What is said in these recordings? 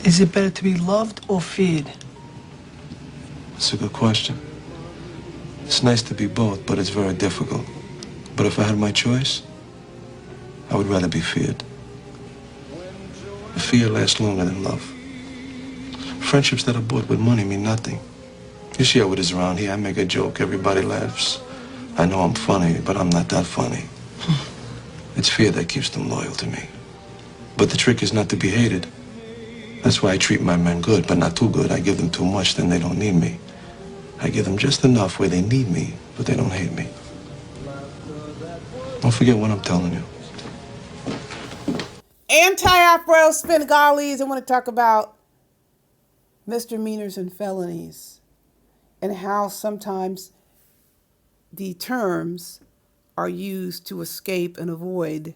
Is it better to be loved or feared? That's a good question. It's nice to be both, but it's very difficult. But if I had my choice, I would rather be feared. Fear lasts longer than love. Friendships that are bought with money mean nothing. You see how it is around here. I make a joke, everybody laughs. I know I'm funny, but I'm not that funny. It's fear that keeps them loyal to me. But the trick is not to be hated. That's why I treat my men good, but not too good. I give them too much, then they don't need me. I give them just enough where they need me, but they don't hate me. Don't forget what I'm telling you. Anti-Afro Spingalis. I want to talk about misdemeanors and felonies and how sometimes the terms are used to escape and avoid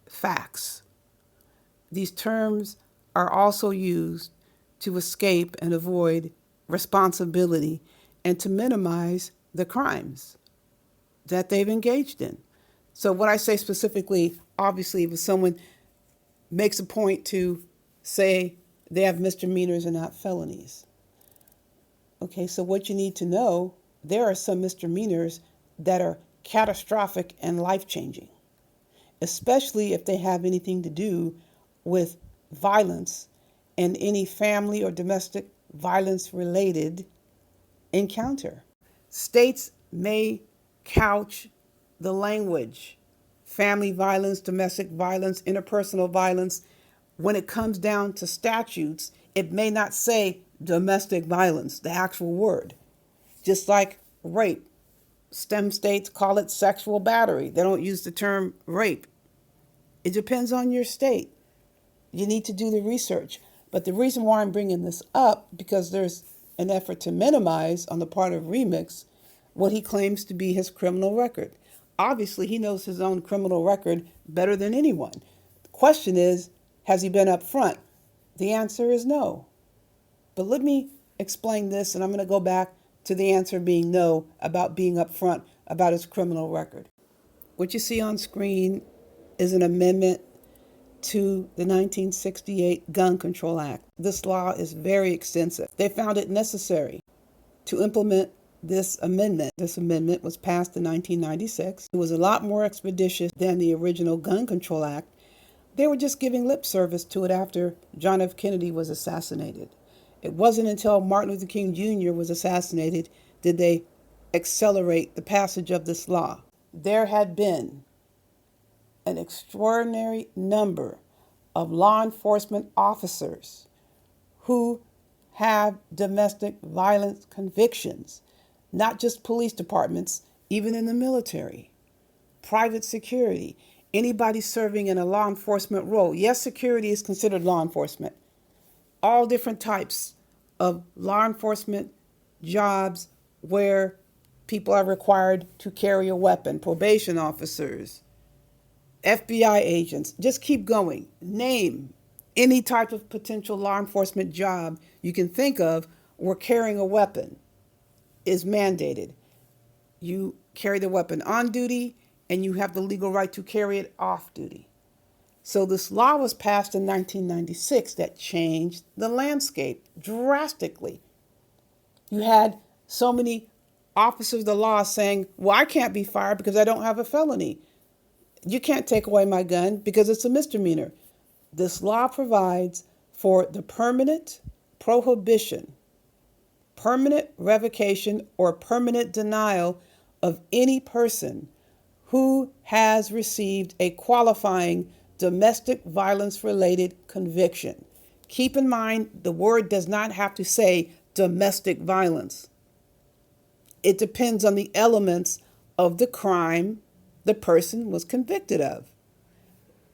facts. These terms are also used to escape and avoid responsibility and to minimize the crimes that they've engaged in. So what I say specifically, obviously, if someone makes a point to say they have misdemeanors and not felonies. Okay, so what you need to know, there are some misdemeanors that are catastrophic and life-changing, especially if they have anything to do with violence and any family or domestic violence related encounter. States may couch the language, family violence, domestic violence, interpersonal violence. When it comes down to statutes, it may not say domestic violence, the actual word. Just like rape. Some states call it sexual battery. They don't use the term rape. It depends on your state. You need to do the research. But the reason why I'm bringing this up, because there's an effort to minimize on the part of Remix what he claims to be his criminal record. Obviously, he knows his own criminal record better than anyone. The question is, has he been up front? The answer is no. But let me explain this, and I'm going to go back to the answer being no about being up front about his criminal record. What you see on screen is an amendment to the 1968 Gun Control Act. This law is very extensive. They found it necessary to implement this amendment. This amendment was passed in 1996. It was a lot more expeditious than the original Gun Control Act. They were just giving lip service to it after John F. Kennedy was assassinated. It wasn't until Martin Luther King Jr. was assassinated did they accelerate the passage of this law. There had been an extraordinary number of law enforcement officers who have domestic violence convictions, not just police departments, even in the military, private security, anybody serving in a law enforcement role. Yes, security is considered law enforcement. All different types of law enforcement jobs where people are required to carry a weapon, probation officers, FBI agents, just keep going. Name any type of potential law enforcement job you can think of where carrying a weapon is mandated. You carry the weapon on duty and you have the legal right to carry it off duty. So this law was passed in 1996 that changed the landscape drastically. You had so many officers of the law saying, well, I can't be fired because I don't have a felony. You can't take away my gun because it's a misdemeanor. This law provides for the permanent prohibition, permanent revocation, or permanent denial of any person who has received a qualifying domestic violence related conviction. Keep in mind, the word does not have to say domestic violence. It depends on the elements of the crime the person was convicted of.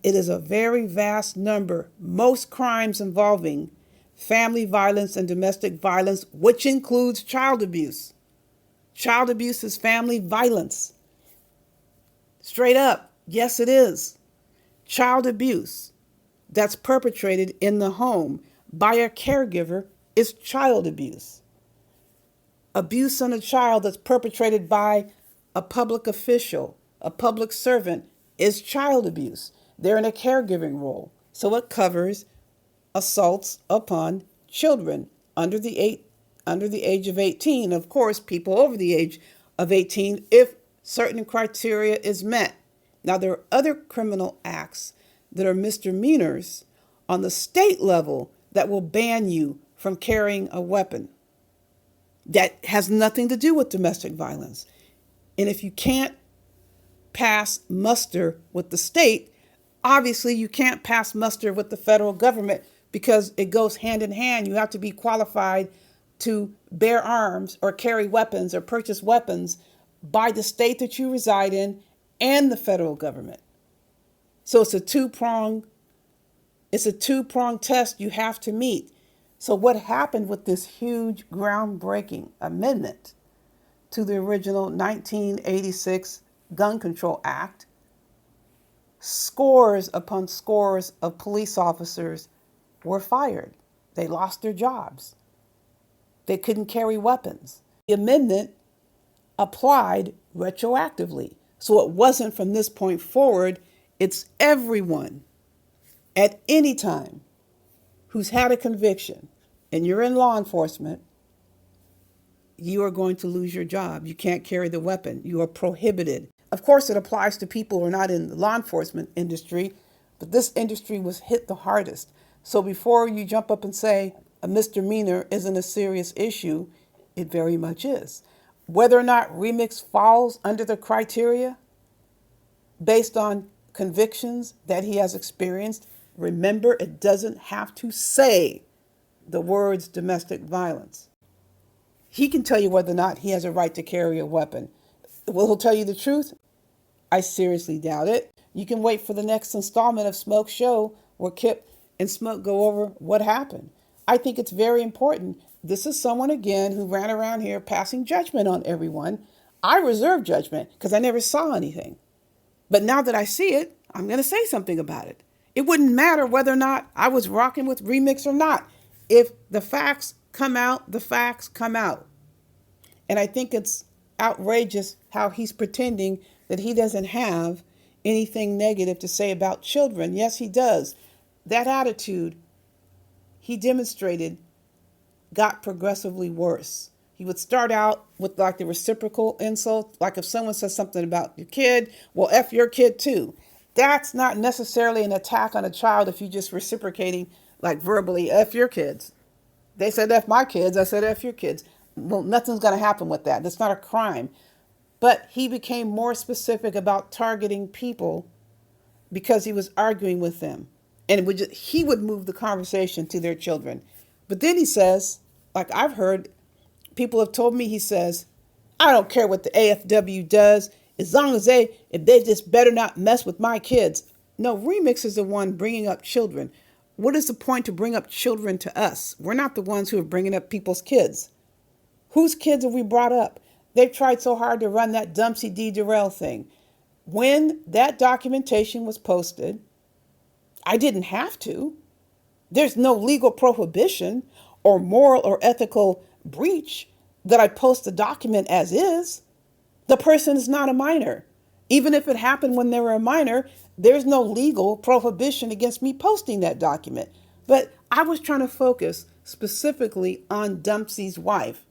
It is a very vast number. Most crimes involving family violence and domestic violence, which includes child abuse. Child abuse is family violence. Straight up, yes it is. Child abuse that's perpetrated in the home by a caregiver is child abuse. Abuse on a child that's perpetrated by a public official, a public servant, is child abuse. They're in a caregiving role. So it covers assaults upon children under the age of 18. Of course, people over the age of 18 if certain criteria is met. Now, there are other criminal acts that are misdemeanors on the state level that will ban you from carrying a weapon. That has nothing to do with domestic violence. And if you can't pass muster with the state, obviously you can't pass muster with the federal government because it goes hand in hand. You have to be qualified to bear arms or carry weapons or purchase weapons by the state that you reside in and the federal government. So it's a two-pronged test you have to meet. So what happened with this huge groundbreaking amendment to the original 1986 Gun Control Act, scores upon scores of police officers were fired. They lost their jobs. They couldn't carry weapons. The amendment applied retroactively. So it wasn't from this point forward, it's everyone at any time who's had a conviction and you're in law enforcement, you are going to lose your job. You can't carry the weapon. You are prohibited. Of course, it applies to people who are not in the law enforcement industry, but this industry was hit the hardest. So before you jump up and say a misdemeanor isn't a serious issue, it very much is. Whether or not Remix falls under the criteria based on convictions that he has experienced, remember, it doesn't have to say the words domestic violence. He can tell you whether or not he has a right to carry a weapon. Will he tell you the truth? I seriously doubt it. You can wait for the next installment of Smoke's show where Kip and Smoke go over what happened. I think it's very important. This is someone, again, who ran around here passing judgment on everyone. I reserve judgment because I never saw anything. But now that I see it, I'm going to say something about it. It wouldn't matter whether or not I was rocking with Remix or not. If the facts come out, the facts come out. And I think it's outrageous how he's pretending that he doesn't have anything negative to say about children. Yes, he does. That attitude he demonstrated got progressively worse. He would start out with like the reciprocal insult, like if someone says something about your kid, well, F your kid too. That's not necessarily an attack on a child if you're just reciprocating like verbally, F your kids. They said F my kids, I said F your kids. Well, nothing's going to happen with that. That's not a crime. But he became more specific about targeting people because he was arguing with them. And he would move the conversation to their children. But then he says, like I've heard, people have told me, he says, I don't care what the AFW does, as long as if they just better not mess with my kids. No, Remix is the one bringing up children. What is the point to bring up children to us? We're not the ones who are bringing up people's kids. Whose kids have we brought up? They've tried so hard to run that Dumpsy D. Durrell thing. When that documentation was posted, I didn't have to. There's no legal prohibition or moral or ethical breach that I post the document as is. The person is not a minor. Even if it happened when they were a minor, there's no legal prohibition against me posting that document. But I was trying to focus specifically on Dumpsy's wife.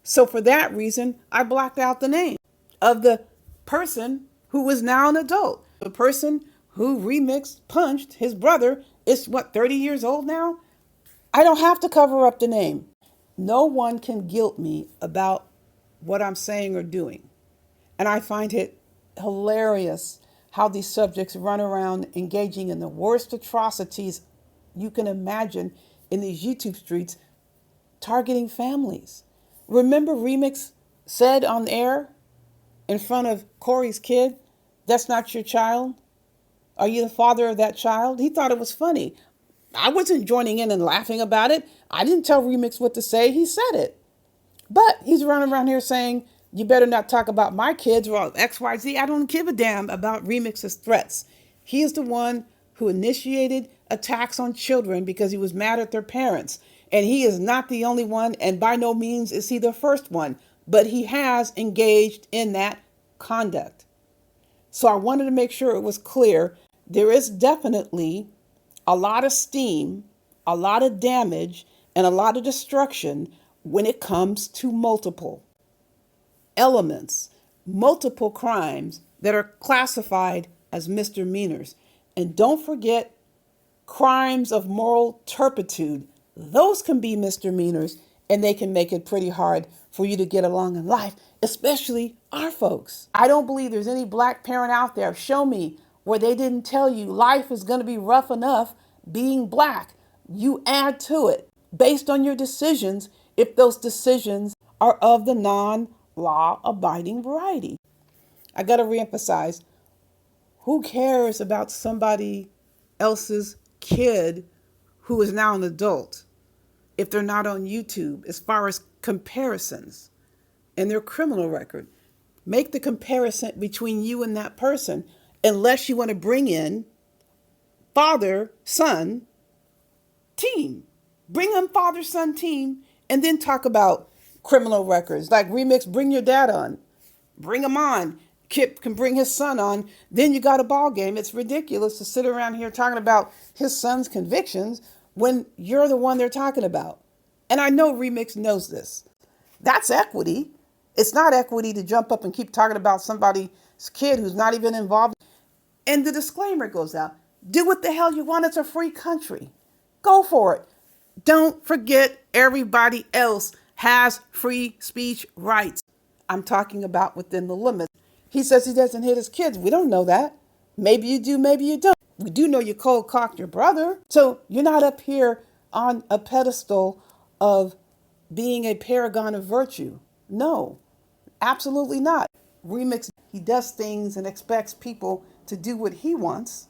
So for that reason, I blacked out the name of the person who is now an adult. The person who punched his brother is 30 years old now? I don't have to cover up the name. No one can guilt me about what I'm saying or doing. And I find it hilarious how these subjects run around engaging in the worst atrocities you can imagine in these YouTube streets, targeting families. Remember Remix said on air in front of Corey's kid, that's not your child? Are you the father of that child? He thought it was funny. I wasn't joining in and laughing about it. I didn't tell Remix what to say. He said it. But he's running around here saying, you better not talk about my kids or XYZ. I don't give a damn about Remix's threats. He is the one who initiated attacks on children because he was mad at their parents. And he is not the only one, and by no means is he the first one. But he has engaged in that conduct. So I wanted to make sure it was clear. There is definitely a lot of steam, a lot of damage and a lot of destruction when it comes to multiple elements, multiple crimes that are classified as misdemeanors. And don't forget crimes of moral turpitude. Those can be misdemeanors and they can make it pretty hard for you to get along in life, especially our folks. I don't believe there's any black parent out there, show me, where they didn't tell you life is going to be rough enough being black. You add to it based on your decisions if those decisions are of the non-law abiding variety. I got to reemphasize, who cares about somebody else's kid who is now an adult if they're not on YouTube as far as comparisons and their criminal record? Make the comparison between you and that person, unless you want to bring in father, son, team. Bring in father, son, team, and then talk about criminal records. Like Remix, bring your dad on. Bring him on. Kip can bring his son on. Then you got a ball game. It's ridiculous to sit around here talking about his son's convictions when you're the one they're talking about. And I know Remix knows this. That's equity. It's not equity to jump up and keep talking about somebody's kid who's not even involved. And the disclaimer goes out. Do what the hell you want. It's a free country. Go for it. Don't forget everybody else has free speech rights. I'm talking about within the limits. He says he doesn't hit his kids. We don't know that. Maybe you do, maybe you don't. We do know you cold cocked your brother. So you're not up here on a pedestal of being a paragon of virtue. No, absolutely not. Remix, he does things and expects people to do what he wants,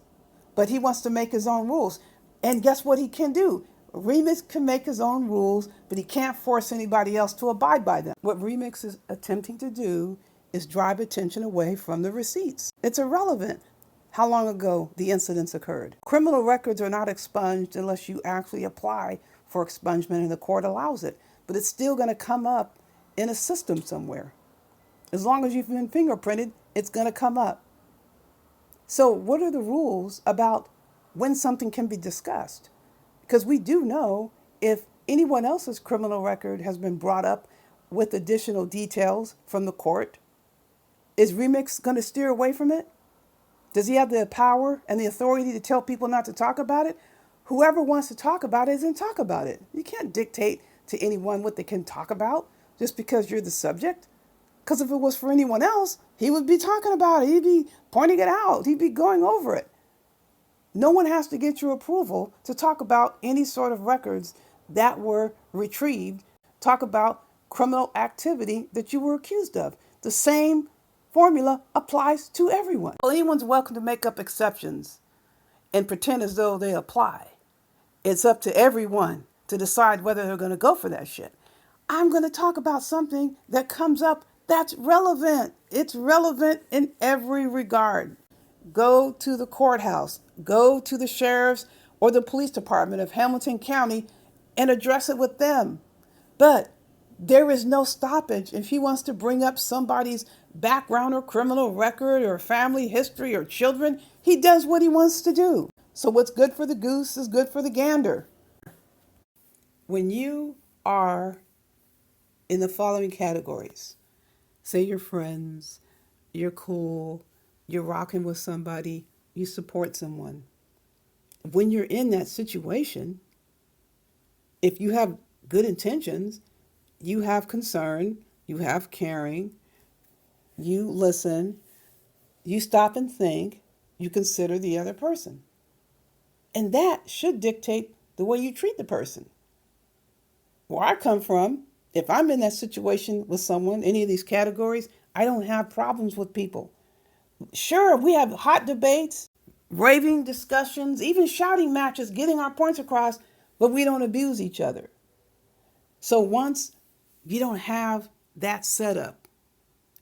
but he wants to make his own rules. And guess what he can do? Remix can make his own rules, but he can't force anybody else to abide by them. What Remix is attempting to do is drive attention away from the receipts. It's irrelevant how long ago the incidents occurred. Criminal records are not expunged unless you actually apply for expungement and the court allows it. But it's still going to come up in a system somewhere. As long as you've been fingerprinted, it's going to come up. So what are the rules about when something can be discussed? Because we do know if anyone else's criminal record has been brought up with additional details from the court, is Remix going to steer away from it? Does he have the power and the authority to tell people not to talk about it? Whoever wants to talk about it, then talk about it. You can't dictate to anyone what they can talk about just because you're the subject. Because if it was for anyone else, he would be talking about it. He'd be pointing it out. He'd be going over it. No one has to get your approval to talk about any sort of records that were retrieved. Talk about criminal activity that you were accused of. The same formula applies to everyone. Well, anyone's welcome to make up exceptions and pretend as though they apply. It's up to everyone to decide whether they're going to go for that shit. I'm going to talk about something that comes up that's relevant. It's relevant in every regard. Go to the courthouse, go to the sheriff's or the police department of Hamilton County and address it with them. But there is no stoppage if he wants to bring up somebody's background or criminal record or family history or children. He does what he wants to do. So what's good for the goose is good for the gander. When you are in the following categories, say you're friends, you're cool, you're rocking with somebody, you support someone. When you're in that situation, if you have good intentions, you have concern, you have caring, you listen, you stop and think, you consider the other person. And that should dictate the way you treat the person. Where I come from, if I'm in that situation with someone, any of these categories, I don't have problems with people. Sure, we have hot debates, raving discussions, even shouting matches, getting our points across, but we don't abuse each other. So once you don't have that setup,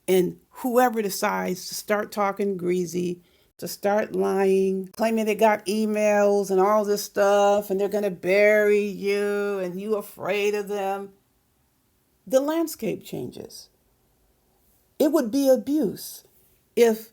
and whoever decides to start talking greasy, to start lying, claiming they got emails and all this stuff, and they're going to bury you, and you afraid of them, the landscape changes. It would be abuse if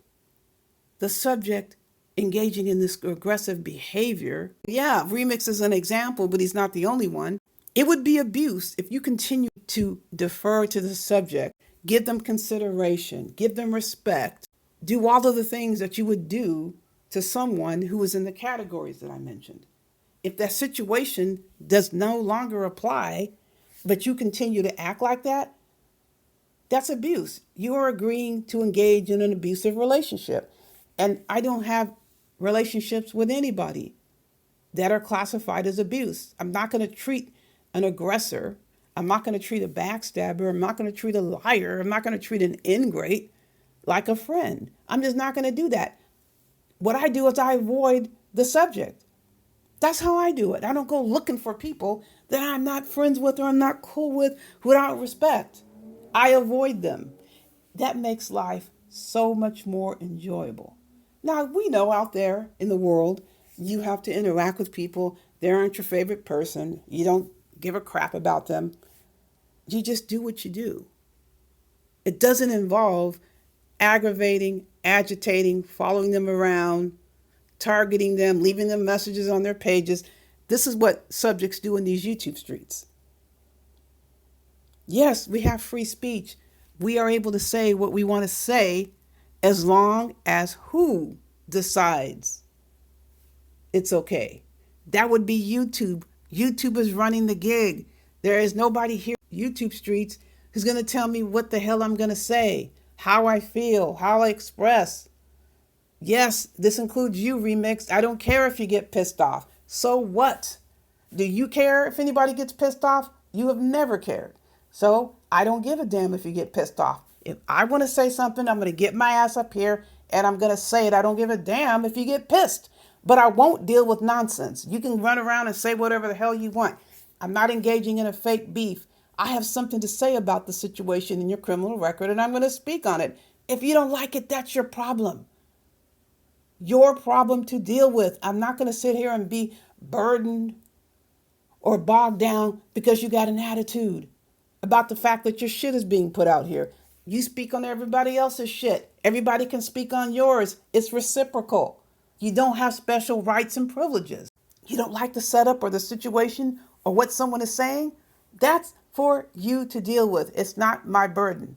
the subject engaging in this aggressive behavior. Yeah, Remix is an example, but he's not the only one. It would be abuse if you continue to defer to the subject, give them consideration, give them respect, do all of the things that you would do to someone who is in the categories that I mentioned. If that situation does no longer apply, but you continue to act like that, that's abuse. You are agreeing to engage in an abusive relationship. And I don't have relationships with anybody that are classified as abuse. I'm not going to treat an aggressor. I'm not going to treat a backstabber. I'm not going to treat a liar. I'm not going to treat an ingrate like a friend. I'm just not going to do that. What I do is I avoid the subject. That's how I do it. I don't go looking for people that I'm not friends with or I'm not cool with without respect. I avoid them. That makes life so much more enjoyable. Now, we know out there in the world, you have to interact with people. They aren't your favorite person. You don't give a crap about them. You just do what you do. It doesn't involve aggravating, agitating, following them around, targeting them, leaving them messages on their pages. This is what subjects do in these YouTube streets. Yes, we have free speech. We are able to say what we want to say as long as who decides it's okay. That would be YouTube. YouTube is running the gig. There is nobody here YouTube streets who's going to tell me what the hell I'm going to say, how I feel, how I express. Yes, this includes you, Remix. I don't care if you get pissed off. So what? Do you care if anybody gets pissed off? You have never cared. So I don't give a damn if you get pissed off. If I want to say something, I'm going to get my ass up here and I'm going to say it. I don't give a damn if you get pissed. But I won't deal with nonsense. You can run around and say whatever the hell you want. I'm not engaging in a fake beef. I have something to say about the situation in your criminal record and I'm going to speak on it. If you don't like it, that's your problem. Your problem to deal with. I'm not going to sit here and be burdened or bogged down because you got an attitude about the fact that your shit is being put out here. You speak on everybody else's shit. Everybody can speak on yours. It's reciprocal. You don't have special rights and privileges. You don't like the setup or the situation or what someone is saying? That's for you to deal with. It's not my burden.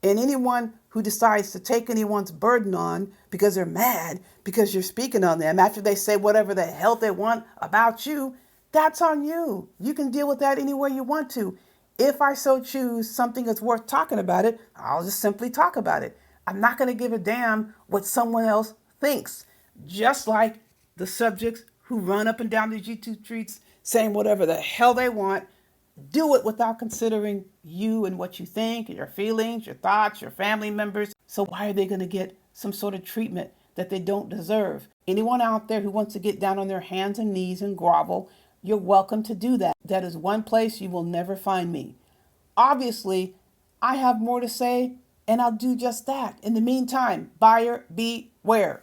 And anyone who decides to take anyone's burden on because they're mad because you're speaking on them after they say whatever the hell they want about you, that's on you. You can deal with that any way you want to. If I so choose something that's worth talking about it, I'll just simply talk about it. I'm not going to give a damn what someone else thinks. Just like the subjects who run up and down these YouTube streets saying whatever the hell they want, do it without considering you and what you think, your feelings, your thoughts, your family members. So why are they going to get some sort of treatment that they don't deserve? Anyone out there who wants to get down on their hands and knees and grovel, you're welcome to do that. That is one place you will never find me. Obviously, I have more to say, and I'll do just that. In the meantime, buyer beware.